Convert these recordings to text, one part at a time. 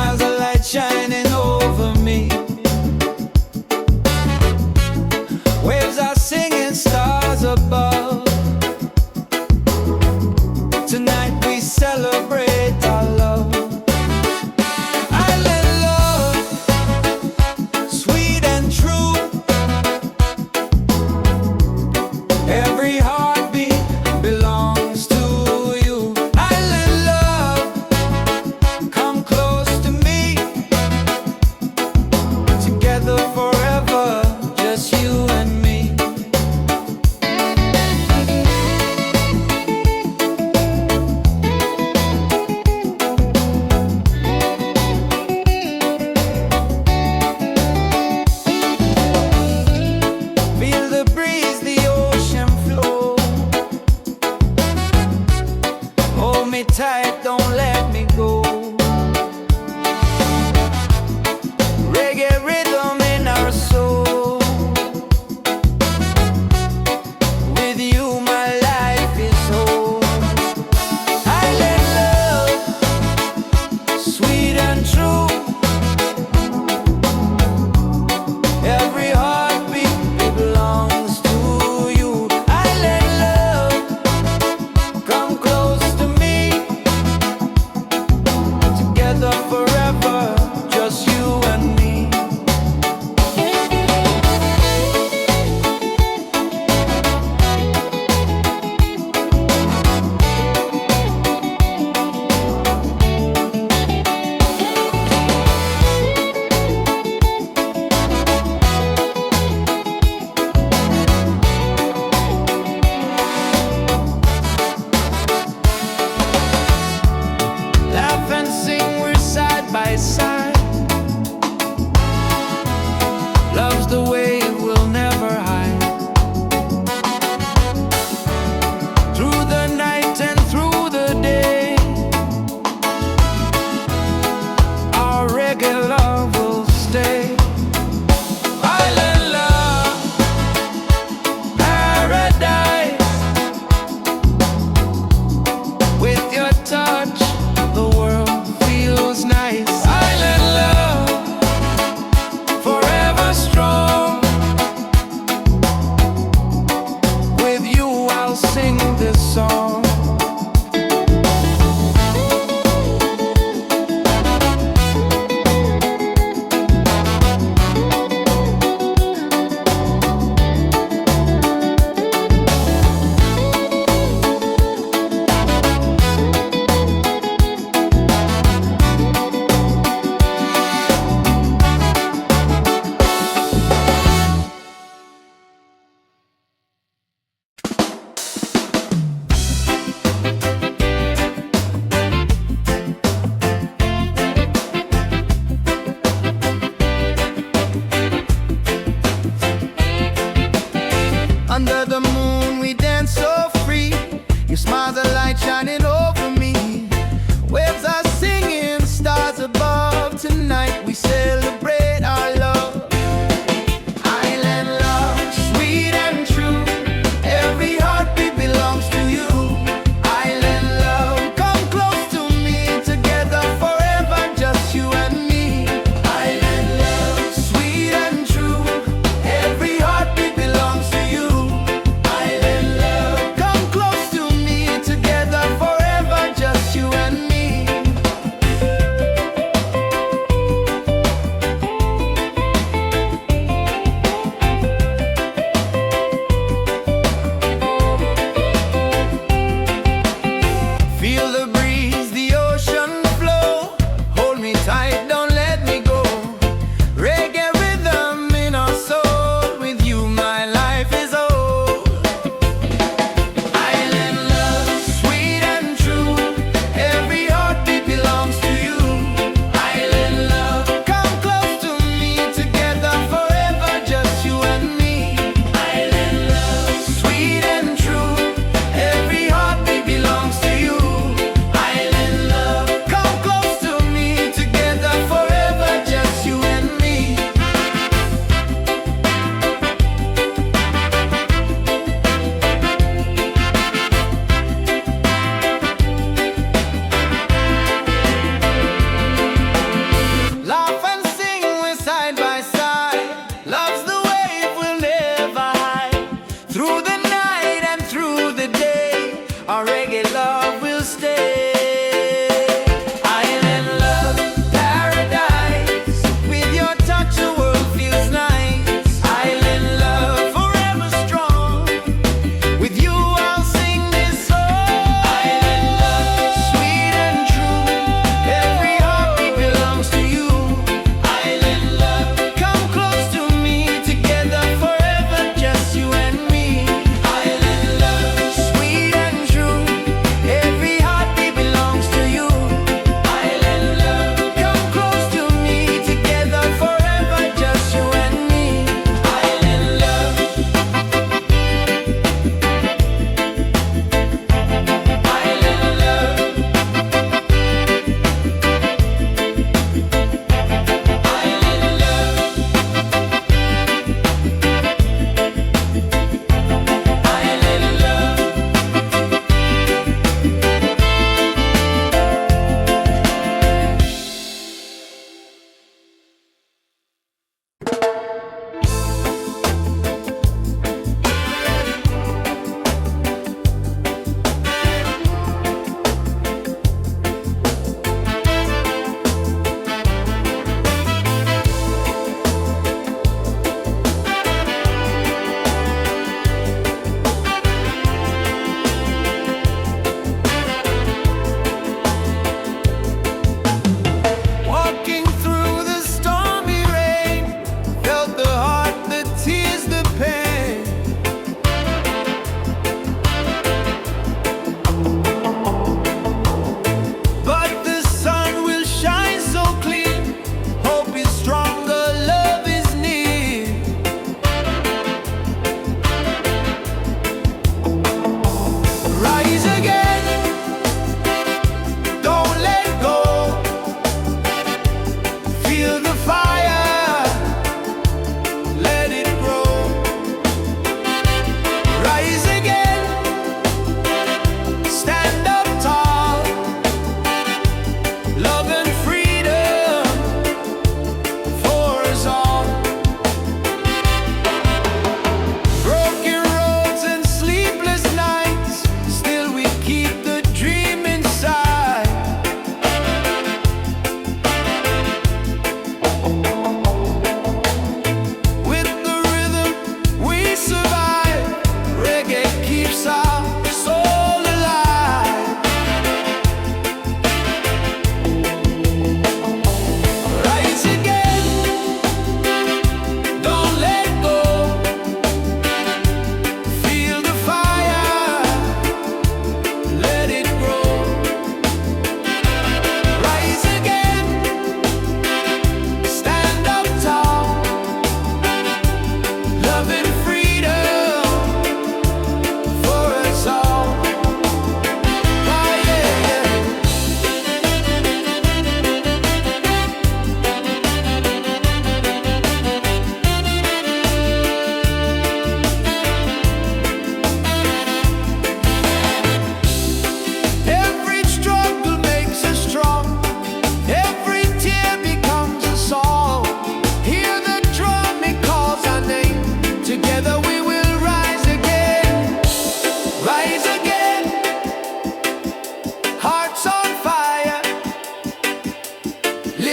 smiles a light shining over me. Waves are singing, stars above. Tonight we celebrate our love. Island love, sweet and true. Every heartbeat belongs to you. Island love, come close to me.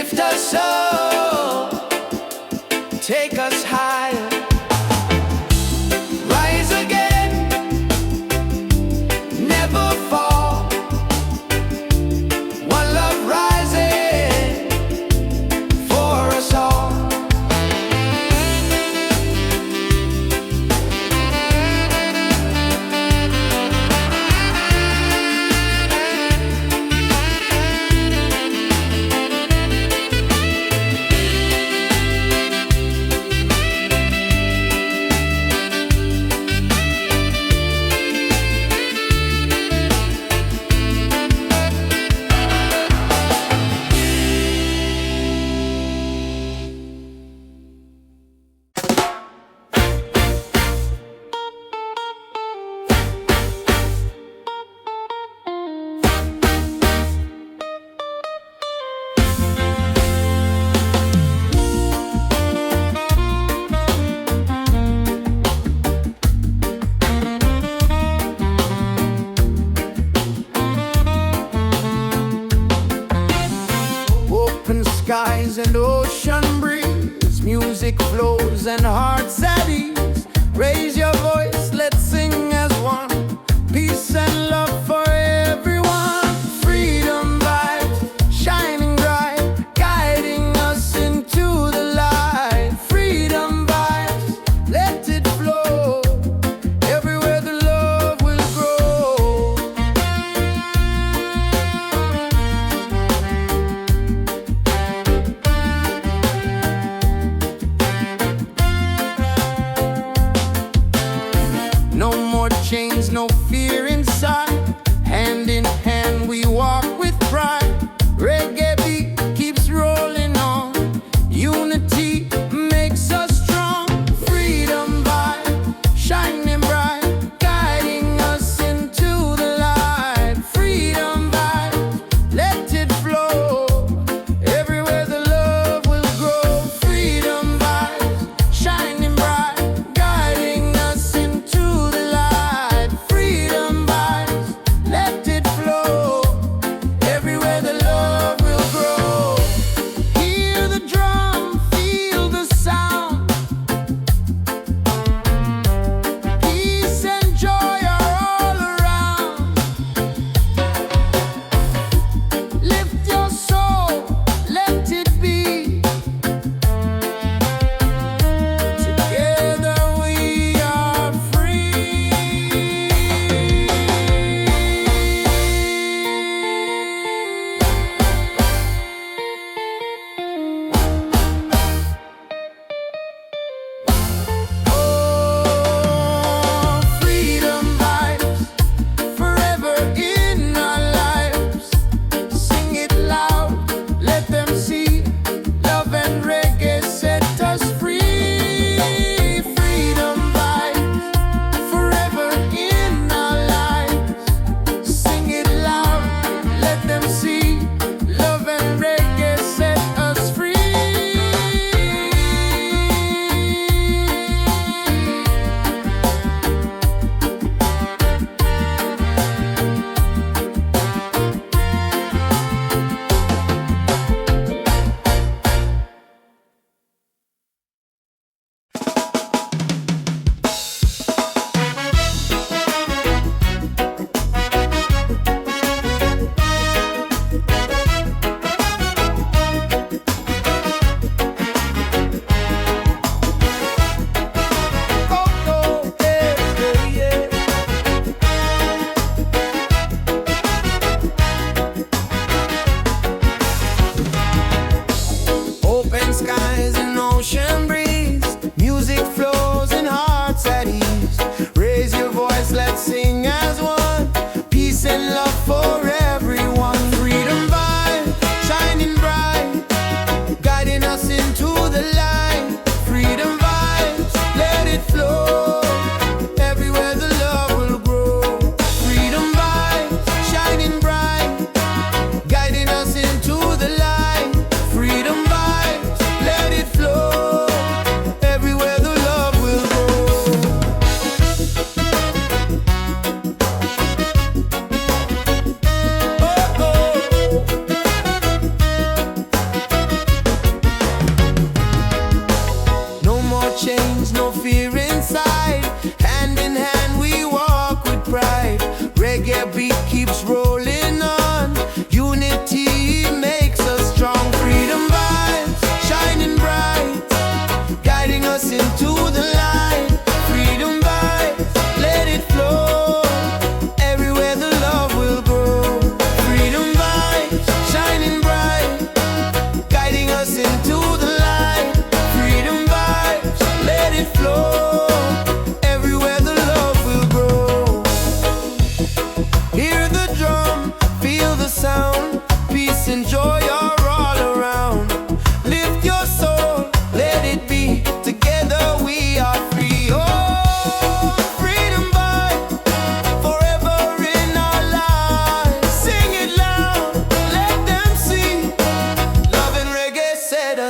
lift us up, take us higher, rise again, never fall. One love rising for us all. Open skies and ocean breeze, music flows and hearts at ease. Raise your voice, let's sing as one. Peace and love for everyone. Freedom vibes, shining bright, guiding us into the light. Freedom vibes, let it flow. Everywhere the love will grow. No more chains, no fear inside.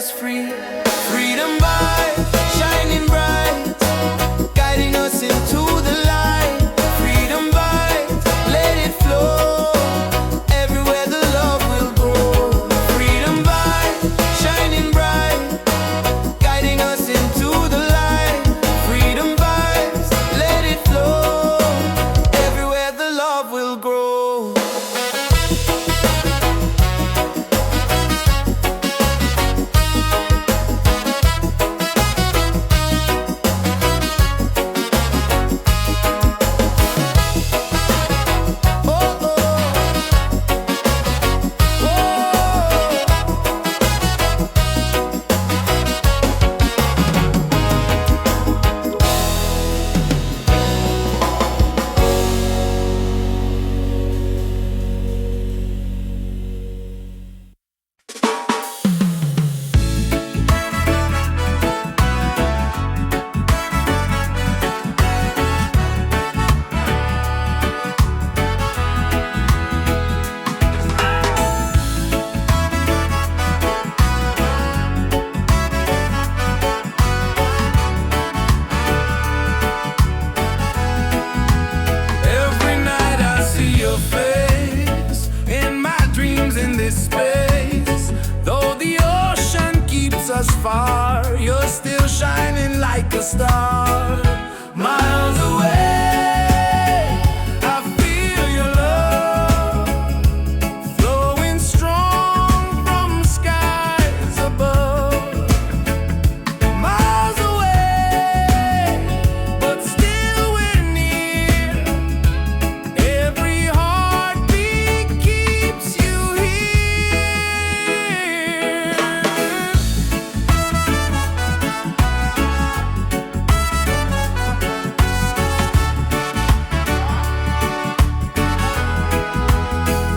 us free. Freedom vibes shining bright, guiding us into the light. Freedom vibes, let it flow. Everywhere the love will grow. Freedom vibes shining bright, guiding us into the light. Freedom vibes, let it flow. Everywhere the love will grow. Far, you're still shining like a star. Miles away, I feel your love flowing strong from skies above. Miles away, but still we're near. Every heartbeat keeps you here.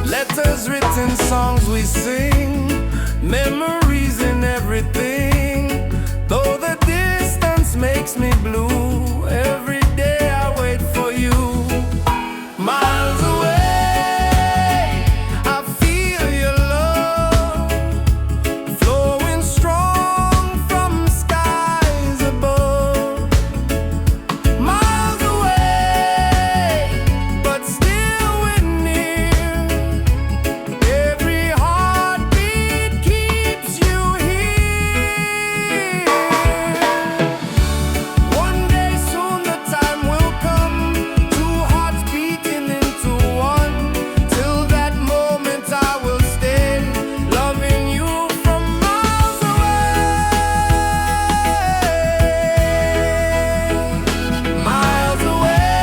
Letters written, songs we sing, memories in everything. Though the distance makes me blue, every day I wait for you. Miles away, I feel your love flowing strong from skies above. Miles away, but still we're near. Every heartbeat keeps you here. One day soon the time will come, two hearts beating into one. Till that moment I will stay, loving you from miles away. Miles away,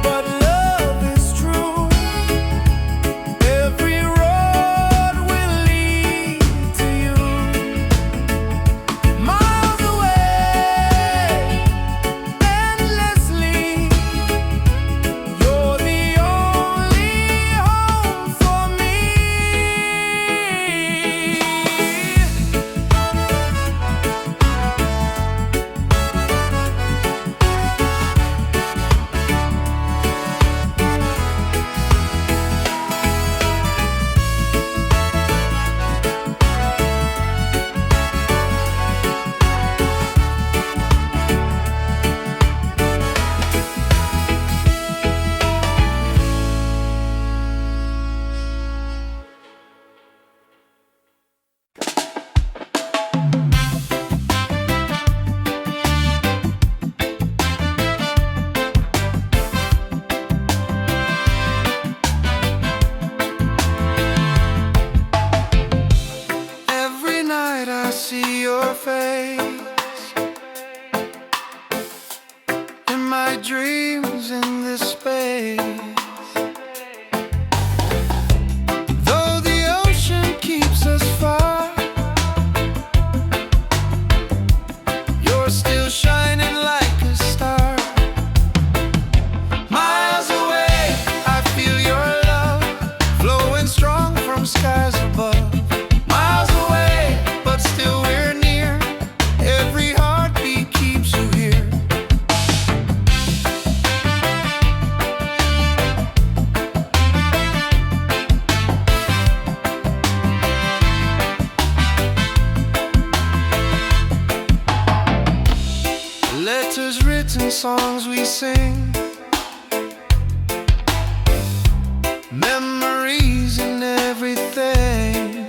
but love is true. Every road will lead to you. Miles away, endlessly. You're the only home for me. Every night I see your face in my dreams in this space. Though the ocean keeps us far, you're still shining like a star. Miles away, I feel your love flowing strong from skies above. Miles away, but still we're near. million songs we sing, memories and everything.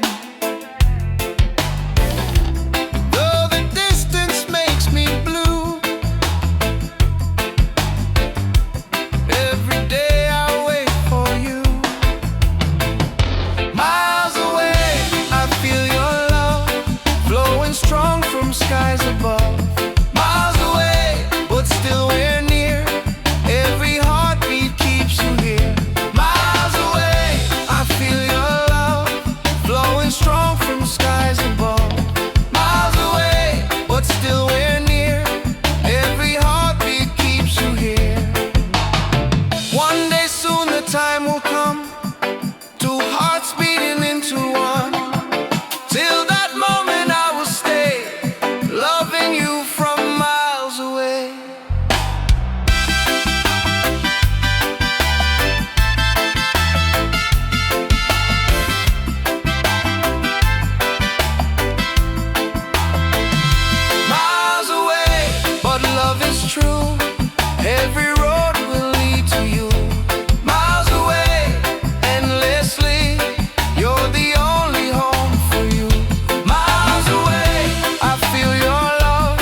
Though the distance makes me blue, every day I wait for you. Miles away, I feel your love flowing strong from skies above. Miles away, but still we're near. Every heartbeat keeps you here. Miles away, I feel your love flowing strong from skies above. Miles away, but still we're near. Every heartbeat keeps you here. One day soon the time will come, two hearts beating into one. Till that moment I will stay, loving you from miles away. Miles away, but love is true. Every road will lead to you. Miles away, endlessly, you're the only home for you. Miles away, I feel your love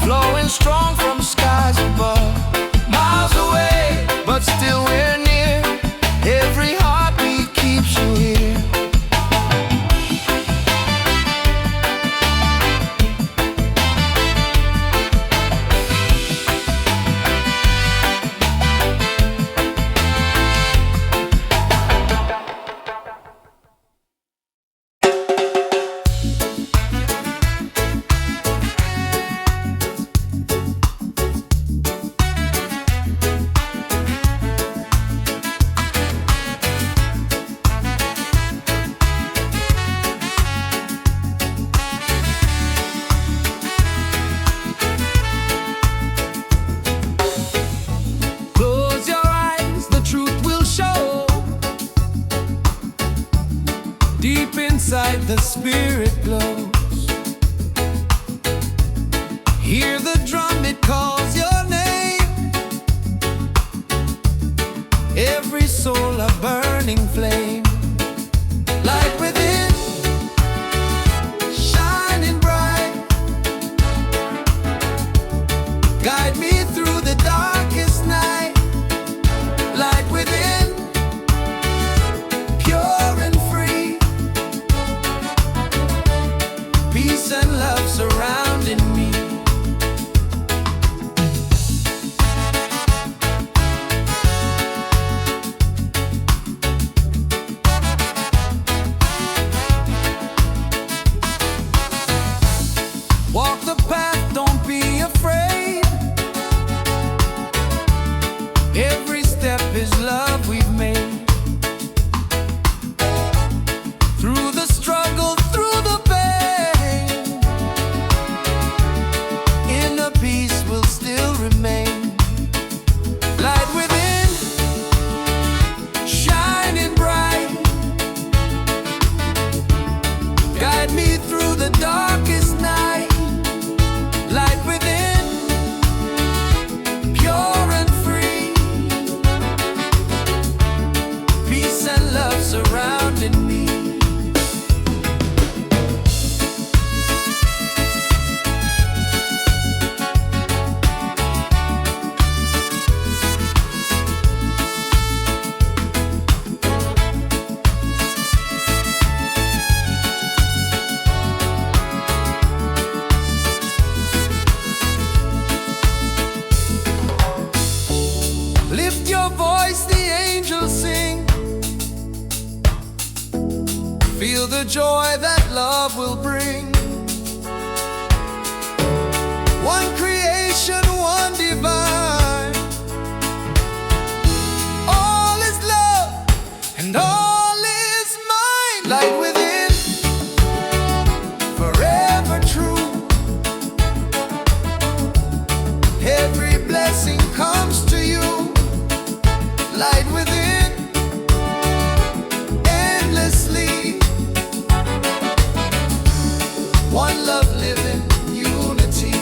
flowing strong from skies above. Miles away, but still we're near. Every heartbeat keeps you here. Close your eyes, the truth will show. Deep inside the spirit glows. Hear the drum, it calls your name. Every soul a burning flame. Light within, shining bright. Guide me through the darkest night. Light within, pure and free. Peace and love surrounding me. Walk the path, don't be afraid. Every step is love we've made. Through the struggle, through the pain, inner peace will still remain. Light within, shining bright. Guide me through the darkest night. Light within, pure and free. Peace and love surrounding me. Lift your voice, the angels sing. Feel the joy that love will bring. One creation, one divine. All is love and all is mine. Light within, forever true. Every blessing comes to you. Light within, endlessly. One love living, unity.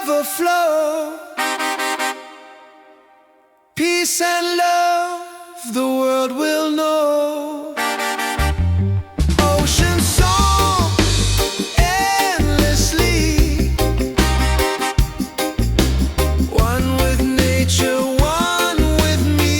overflow. Peace and love, the world will know. Ocean song, endlessly, one with nature, one with me.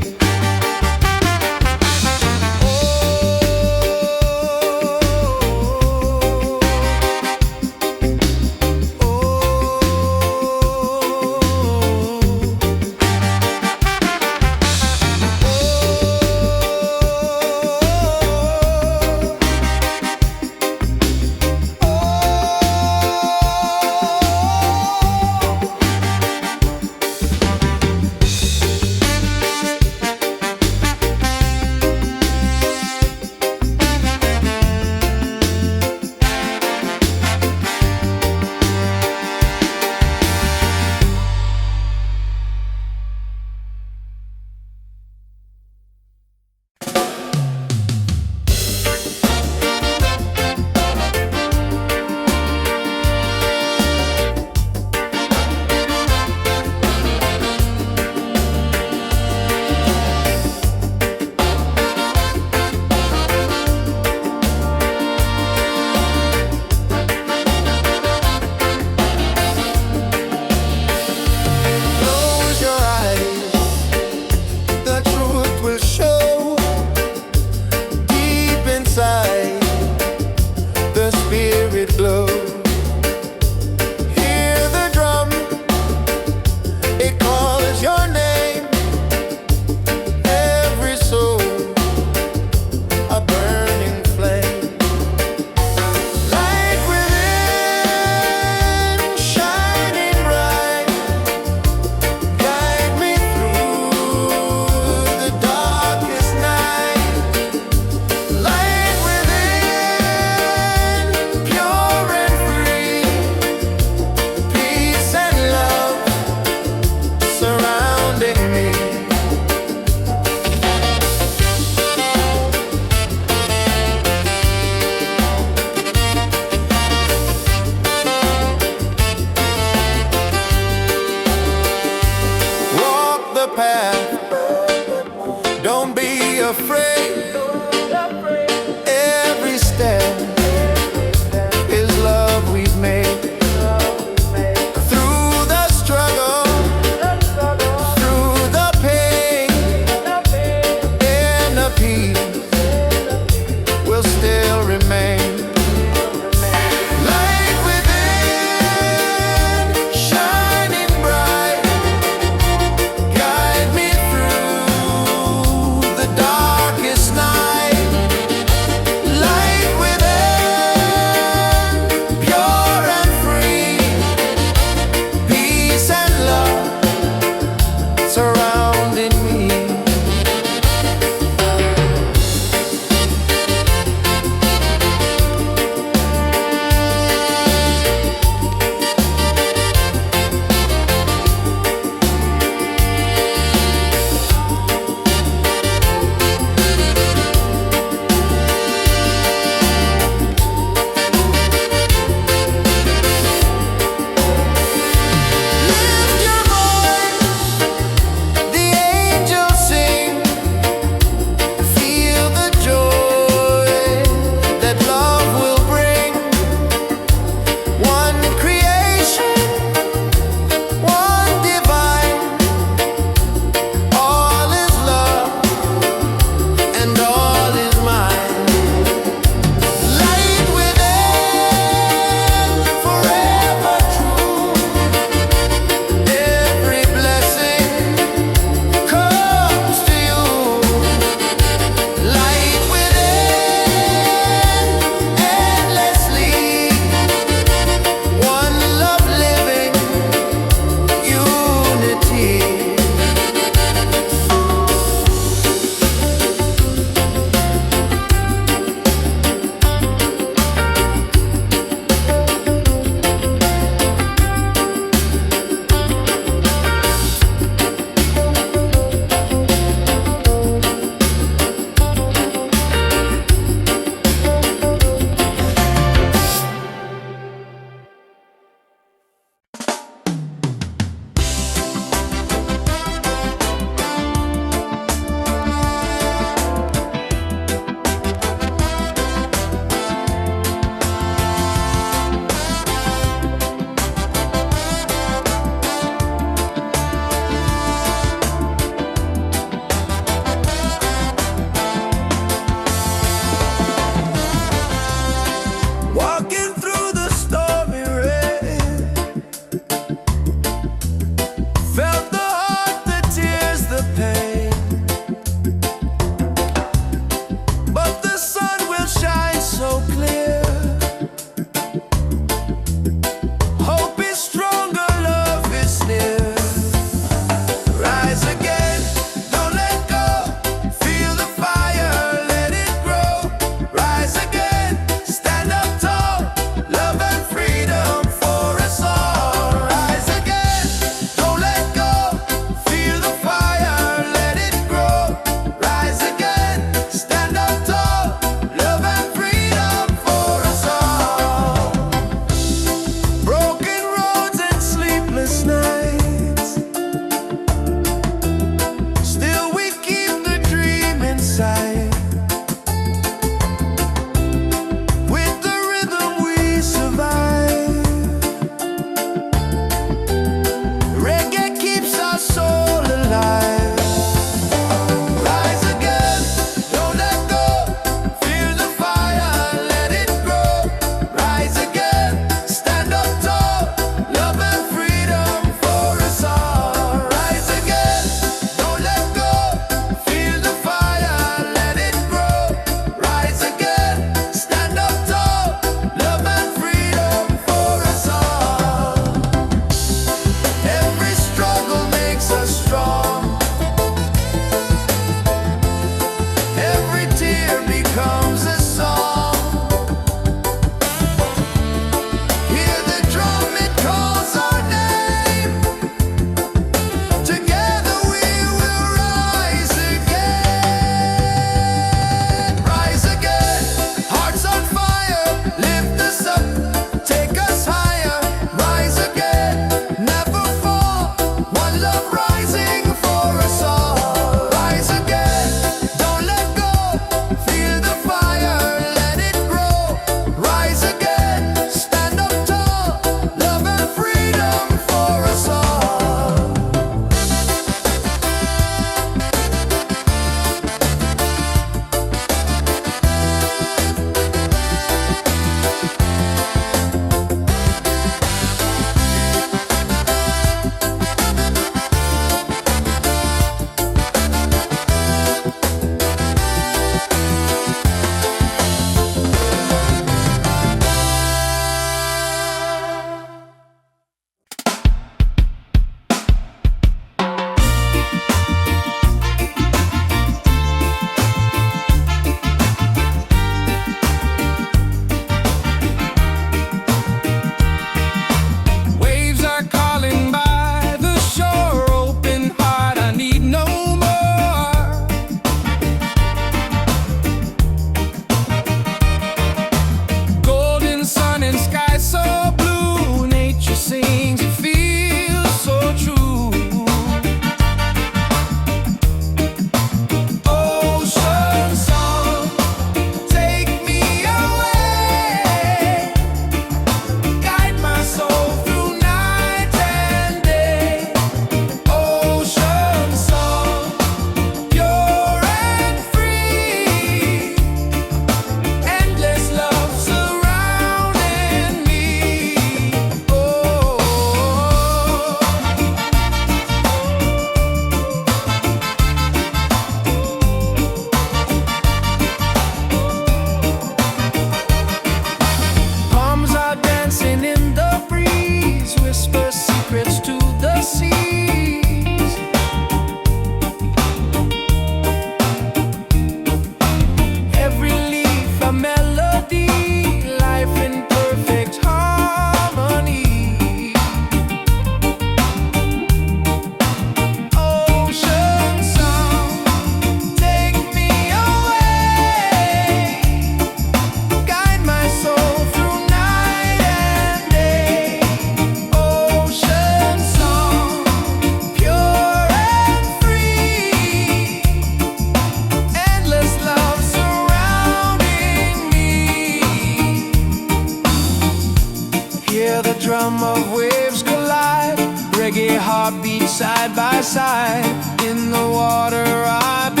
heartbeat side by side. In the water I